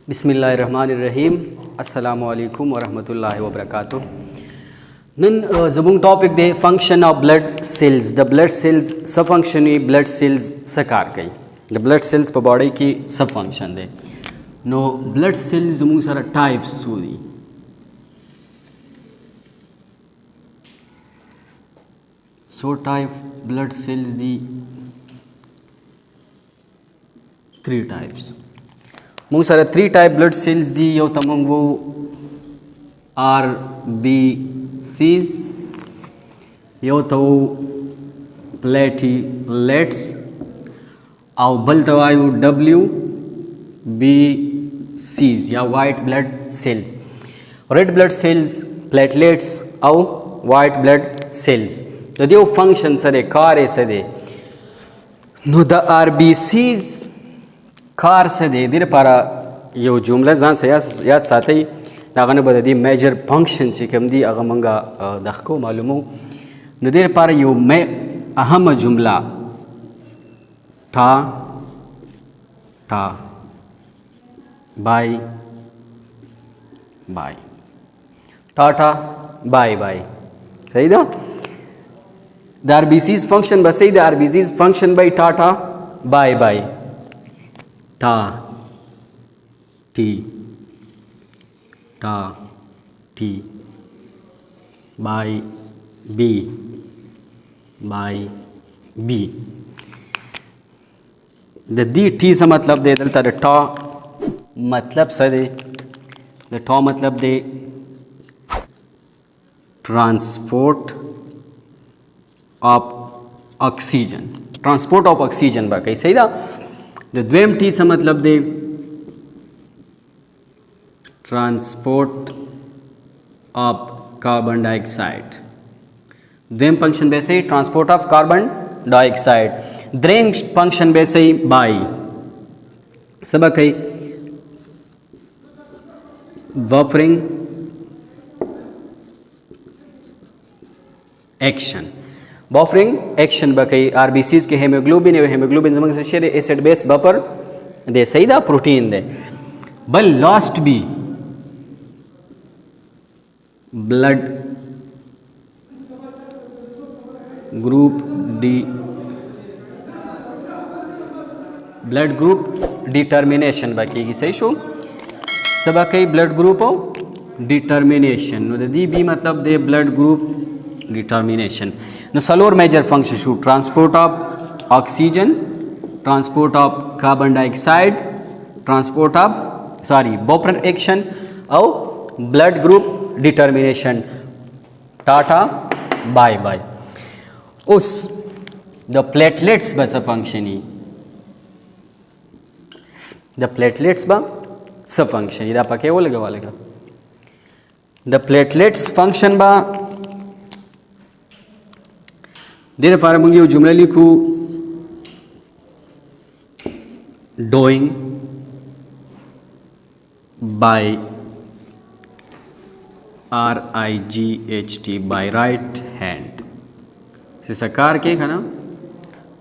बिस्मिल्लाहिर्रहमानिर्रहीम अस्सलामु अलैकुम वरहमतुल्लाहि वबरकातुह। नन ज़बुंग टॉपिक दे फंक्शन ऑफ ब्लड सेल्स। द ब्लड सेल्स सब फंक्शन ब्लड सेल्स सकार कई द ब्लड सेल्स पर बॉडी की सब फंक्शन दे नो ब्लड सेल्स ज़बुंग सारा टाइप्स सूदी सो टाइप ब्लड सेल्स दी 3 टाइप्स मुंग सारा 3 टाइप ब्लड सेल्स दी यो तमंग वो आर बी सीज यो तो प्लेटलेट्स और बल तवायु डब्ल्यू बी सीज या white blood sales red blood cells platelets और वाइट ब्लड सेल्स तो दो फंक्शन सरे कार्य सदे नो द आर बी सीज कार से दे दिर पारा यो जुमला जान से याद साथ ही नागन बता दी मेजर फंक्शन चिकम दी अगर मंगा दखको मालूम हो नदीर पारा यो मैं अहम जुमला था बाय बाय टाटा बाय बाय सही था द आरबीसीज फंक्शन बस सही द आरबीसीज फंक्शन बाय टाटा बाय बाय टा टी बाय बी द दी टी से मतलब दे दलता द टा मतलब से दे द टा मतलब दे ट्रांसपोर्ट ऑफ ऑक्सीजन बा कहीं सही था द द्वेम टी से मतलब दे ट्रांसपोर्ट ऑफ कार्बन डाइऑक्साइड द्वेम फंक्शन वैसे ही ट्रांसपोर्ट ऑफ कार्बन डाइऑक्साइड द्रेम फंक्शन वैसे ही बाई सब कई बफरिंग एक्शन बकई आरबीसीज के हेमोग्लोबिन जमंग से शेर एसिड बेस बपर दे सही दा प्रोटीन दे बल लास्ट बी ब्लड ग्रुप डिटर्मिनेशन बाकी सही शो सब कई ब्लड ग्रुप हो डिटर्मिनेशन दी बी मतलब दे blood group determination. Now, salor major function should transport of oxygen, transport of carbon dioxide, transport of Boffer action or blood group determination. Tata bye bye. उस the platelets बस function ही the platelets बा सब function इधर पके वो लगे वाले का the platelets function बा देर फार मुंगे वो जुमला लिखू doing by RIGHT by right hand से सकार के खाना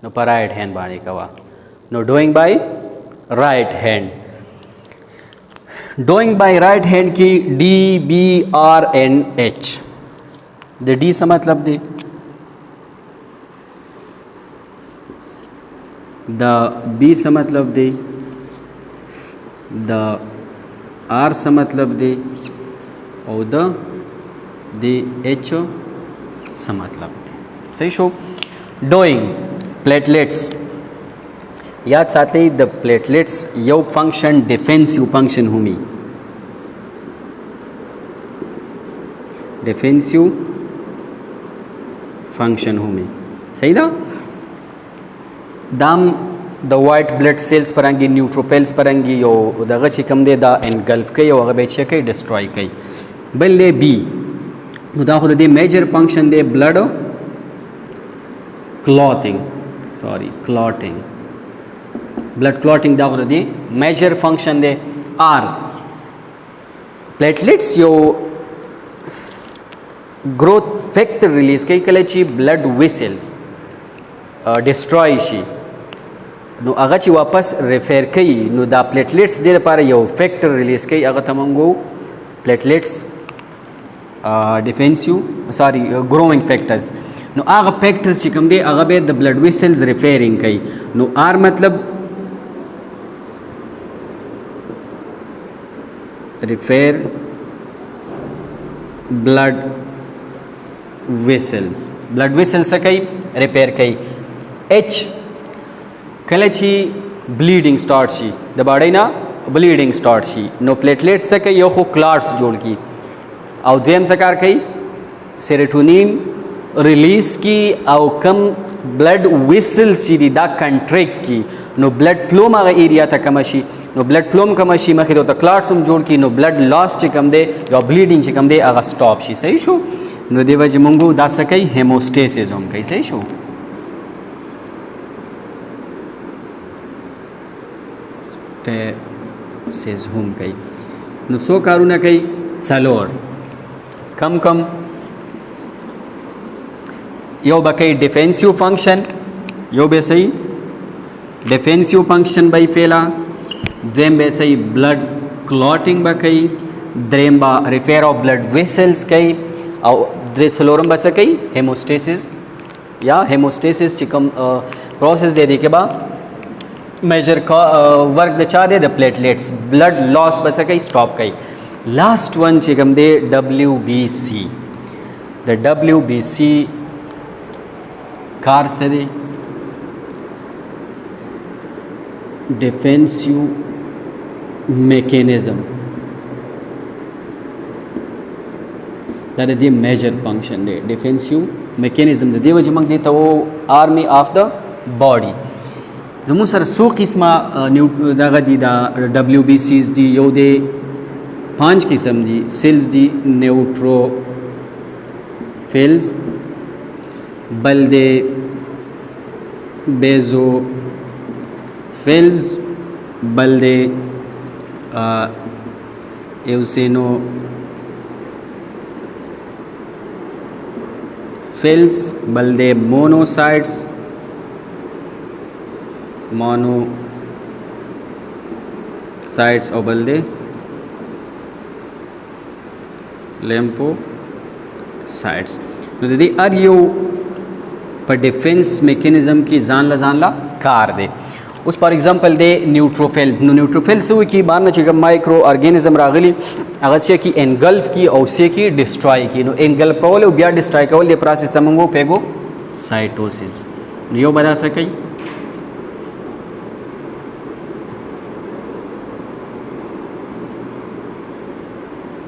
नो पर राइट हैंड बाने कवा नो doing by right hand doing by right hand की DBRNH द डी से मतलब दे द बी से मतलब दे द आर से मतलब दे और द एच से मतलब दे सही शो डोइंग प्लेटलेट्स याद साथ ही द प्लेटलेट्स यो फंक्शन डिफेंसिव फंक्शन हुमी डिफेंसिव फंक्शन हुमी सही ना दाम द वाइट ब्लड सेल्स परंगी न्यूट्रोपेल्स परंगी यो दगा चिकम दे दा एनगल्फ के यो अगर बेचे के डिस्ट्रॉय कई बल ले बी मुदा खुद दे मेजर फंक्शन दे ब्लड क्लॉटिंग ब्लड क्लॉटिंग दा खुद दे मेजर फंक्शन दे आर प्लेटलेट्स यो ग्रोथ फैक्टर रिलीज कई कलेची ब्लड वेसल्स डिस्ट्रॉय शी نو هغه چې واپس ریفیر کوي نو دا پلیټلیټس د لپاره یو فیکټر ریلیز کوي هغه ته موږ پلیټلیټس ډیفینسیو سوري ګروینګ فیکټرز نو هغه فیکټرز چې کوم دی هغه به د بلډ ویسلز ریفیرینګ کوي نو آر مطلب ریفیر بلډ ویسلز څه کوي ریپیر کوي اچ کله چې بلیډینګ سٹارټ شي د باډۍ نه بلیډینګ سٹارټ شي نو پلیټلیټس څه کوي یو خو کلاټس جوړ کی او دویم څه کار کوي سیروټونین ریلیز کی او کم بلډ ویسلز چې دي دا کنټریکټ کی نو بلډ فلو هغه ایریا ته کم شي نو بلډ فلو کم شي مخې ته کلاټس هم جوړ کی نو بلډ لاس چې کم دی یا بلیډینګ چې کم دی هغه سٹاپ شي صحیح شو نو دی وجه مونږ دا څه کوي هیموسټیسس هم کوي صحیح شو سیز هم کوي نو څو کارونه کوي څلور کم یو به کوي ډیفینسیو فنکشن یو به صحیح ډیفینسیو فنکشن به فعلا دویم به صحیح بلډ کلاټینګ به کوي دریم به ریفیر آف بلډ ویسلز کوي او درې څلورم به څه کوي هیموسټیسس یا هیموسټیسس چې کوم پروسیس دی دی کې به میجر ورک د چا دی د پلیټلیټس بلډ لاس به څه کوي سٹاپ کوي لاست ون چې کوم دی ډبلیو بی سی د ډبلیو بی سی کار څه دی ډیفینسیو میکانیزم دا د دې میجر فنکشن دی ډیفینسیو میکانیزم د دې وجه موږ دی ته و آرمی آف د باډي زموږ سره څو قسمه دغه دي دا ډبلیو بی سیز دي یو دی 5 قسم دي سیلز دي نیوټروفیلز بل دی بیزوفیلز بل دی ایوسینو فیلز بل دی مونوسائٹس او بل دی لیمفوسائٹس نو د دې هر یو په ډیفینس میکانیزم کې ځان لا کار دی اوس فار ایگزامپل دی نیوټروفیلز نو نیوټروفیلز څه کی باندې چې کوم مایکرو ارګانیزم راغلي هغه څه کی انګلف کی او څه کی ډیسټروي کی نو انګلف کول او بیا ډیسټروي کول د پروسس ته موږ پیګو سایټوسیس نو یو بدا څه کوي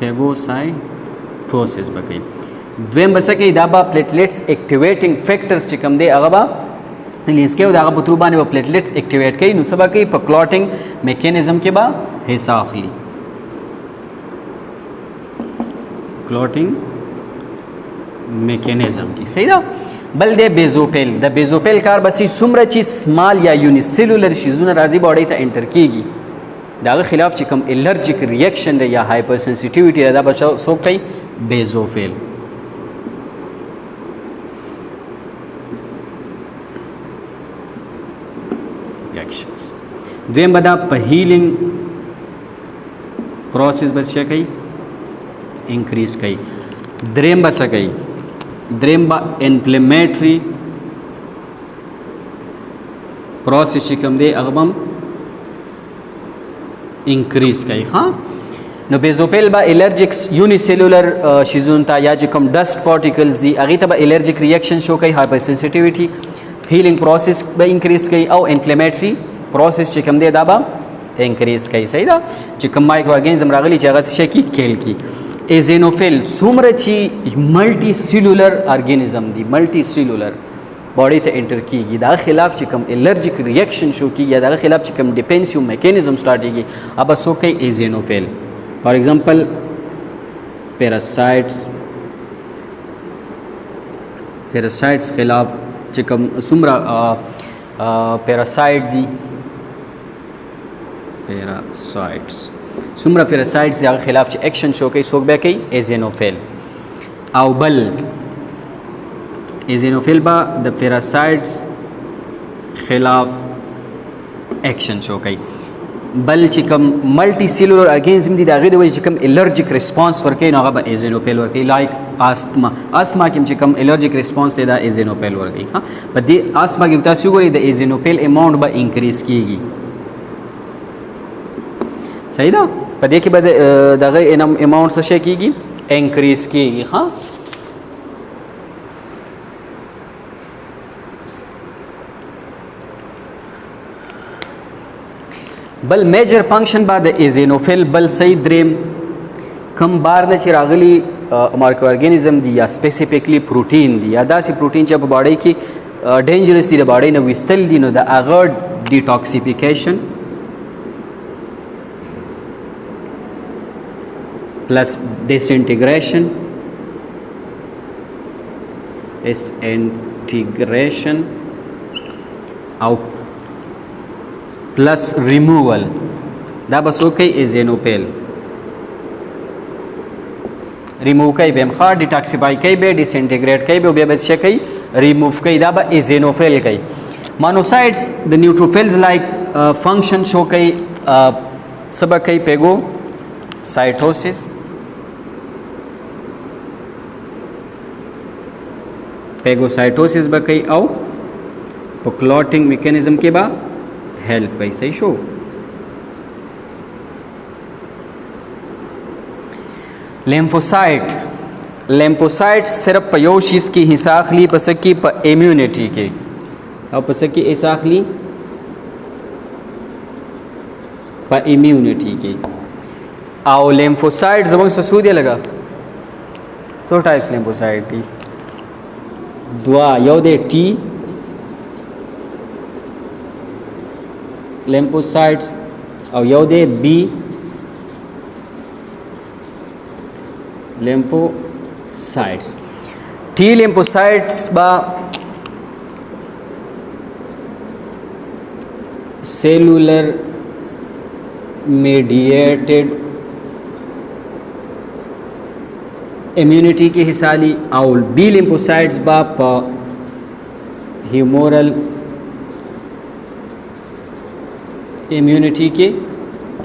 پیګوسایټوسس بکې دویم بس کې دا با پلیټلیټس اکټیویټینګ فیکټرز چې کوم دی هغه با ریلیز کوي دا په تر باندې په پلیټلیټس اکټیویټ کوي نو سبا کې په کلاټینګ میکانیزم کې با حصہ اخلي کلاټینګ میکانیزم کې صحیح ده بل دی بیزوفیل د بیزوفیل کار بسې څومره چې سمال یا یونی سیلولر شیزونه راځي باډي ته انټر کیږي داغه خلاف چې کوم الرجیک ریاکشن دی یا هایپر سنسټیویټي دا بچو سو کوي بیزوفیل ریاکشنز دویم بدا په هیلینګ پروسس بس څه کوي انکریز کوي دریم بس کوي دریم با انفلیمیټری پروسس چې کوم دی هغه هم انکریز کوي ها نو بیزوفیل با الرجیکس یونی سیلولر شیزون تا یا چې کوم ډسټ پارټیکلز دي هغه ته به الرجیک ریاکشن شو کوي هایپر سنسټیویټي هیلینګ پروسس به انکریز کوي او انفلیمیټری پروسس چې کوم دی دا به انکریز کوي صحیح ده چې کوم مایکرو ارګانیزم راغلي چې هغه څه کی کیل کی ایزینوفیل څومره چې ملټي سیلولر ارګانیزم دي ملټي سیلولر باډي ته انټر کیږي دا خلاف چې کوم الرجیک ریاکشن شو کیږي دا خلاف چې کوم ډیفینسیو میکانیزم سٹارټ کیږي اب سو کوي ایزینوفیل فار ایگزامپل پیراسایټس خلاف چې کوم څومره پیراسایټ دي پیراسایټس څومره پیراسایټس دغه خلاف چې اکشن شو کوي څوک به کوي ایزینوفیل او بل ایزینوفیل با د پیراسایټس خلاف ایکشن شو کوي. بل چې کوم ملټي سیلولر ارګانیزم دي د هغې د وجې چې کوم الرجیک ریسپانس ورکوي نو هغه به ایزینوفیل ورکوي. لایک آستما کې چې کوم الرجیک ریسپانس دی دا ایزینوفیل ورکوي. په دې آستما کې تاسو وګورئ د ایزینوفیل اماونټ به انکریز کیږي. صحیح ده؟ په دې کې به دغه اماونټ څه شی کیږي؟ انکریز کیږي. ها بل میجر فنکشن بعد ایزینوفیل بل صحیح دریم کم بار نه چې راغلی مایکرو ارګانیزم دی یا سپیسیفیکلی پروتین دی یا داسې پروتین چې په باډي کې ډینجرس دی د باډي نه ویستل دي نو د هغه ډیټاکسیفیکیشن plus disintegration او plus removal دا بس اوکی ایزینوفیل ریموو کوي به مخا ډیټاکسیفای کوي به ډیسینټیګریټ کوي به بیا به څه کوي ریموو کوي دا به ایزینوفیل کوي. مونوسایټس د نیوټروفیلز لایک فنکشن شو کوي سبا کوي پیګو سایټوسس پیګوسایټوسس به کوي او په کلوټینګ میکانیزم کې به हेल्प कोई. सही शो लेम्फोसाइट सिर्फ पे यो चीज़ की हिसाखली पसकी प इम्यूनिटी के और पसकी हिसाखली प इम्यूनिटी के आओ लेम्फोसाइट जब ससूदिया लगा सो टाइप्स लेम्फोसाइट की दुआ यो दे T lymphocytes او یو دی بی lymphocytes. T lymphocytes با cellular mediated immunity के हिस्सा ली और B lymphocytes با humoral immunity के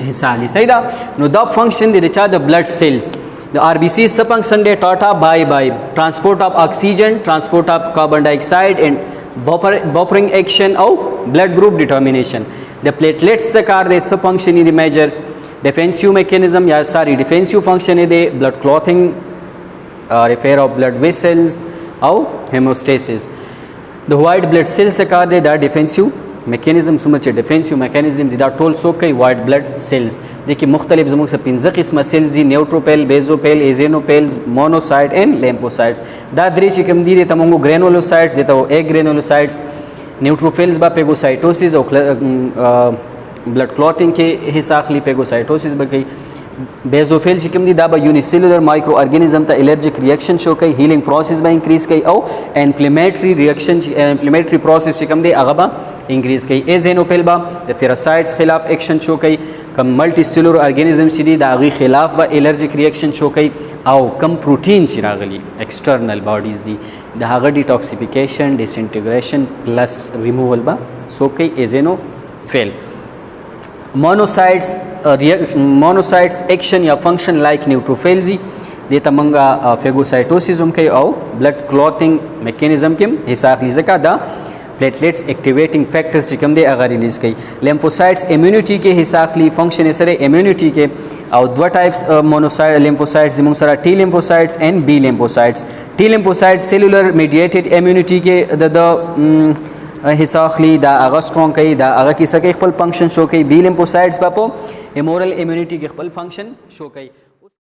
हिस्सा ली. सही दा नो द फंक्शन दे चा द ब्लड सेल्स द RBCs द फंक्शन दे टाटा bye transport of oxygen transport of carbon dioxide and buffering action और ब्लड ग्रुप डिटर्मिनेशन. द प्लेटलेट्स द कार दे सब function in the major defensive mechanism या सारी डिफेंसिव फंक्शन है दे blood clotting repair of blood vessels और हेमोस्टेसिस. द वाइट ब्लड सेल्स द कार दे द डिफेंसिव मैकेनिज्म सुमच डिफेंसिव मैकेनिज्म दा टोल सो कई वाइट ब्लड सेल्स देखिए मुख्तलिफ जमुक से 15 किस्म सेल्स दी न्यूट्रोफिल बेजोफिल एजेनोफिल्स मोनोसाइट एंड लेम्फोसाइट्स दा द्री चिकम दी दे तमंगो ग्रेनुलोसाइट्स देता वो एक ग्रेनुलोसाइट्स न्यूट्रोफिल्स बा पेगोसाइटोसिस और ब्लड क्लॉटिंग के हिसाखली पेगोसाइटोसिस बकई. बेजोफिल चिकम दी दा बा यूनिसेलुलर माइक्रो ऑर्गेनिज्म ता एलर्जिक रिएक्शन शो कई हीलिंग प्रोसेस बा इंक्रीज कई और इन्फ्लेमेटरी रिएक्शन इन्फ्लेमेटरी प्रोसेस चिकम दे अगबा इंक्रीज कई. एजेनोफिल बा द फेरासाइट्स खिलाफ एक्शन शो कई कम मल्टी सेलुलर ऑर्गेनिज्म दी दागी खिलाफ बा एलर्जिक रिएक्शन शो कई और कम प्रोटीन चिरागली एक्सटर्नल बॉडीज दी दागा डिटॉक्सिफिकेशन डिसइंटीग्रेशन प्लस रिमूवल बा सो कई एजेनोफिल. मोनोसाइट्स एक्शन या फंक्शन लाइक न्यूट्रोफिल्स दे तमंगा फेगोसाइटोसिस के और ब्लड क्लॉथिंग मैकेनिज्म के हिसाब लीजिएगा दा प्लेटलेट्स एक्टिवेटिंग फैक्टर्स चिकम दे अगर रिलीज कई. लेम्फोसाइट्स इम्यूनिटी के हिसाब ली फंक्शन सरे इम्यूनिटी के और दो टाइप्स मोनोसाइट लेम्फोसाइट्स जिमंग सरा टी लेम्फोसाइट्स एंड बी लेम्फोसाइट्स. टी लेम्फोसाइट्स सेलुलर मीडिएटेड इम्यूनिटी के द हिसाखली दा अगर स्ट्रॉन्ग कई दा अगर किसा के खपल फंक्शन शो कई. बी लिम्फोसाइट्स बापो इमोरल इम्यूनिटी के खपल फंक्शन शो कई.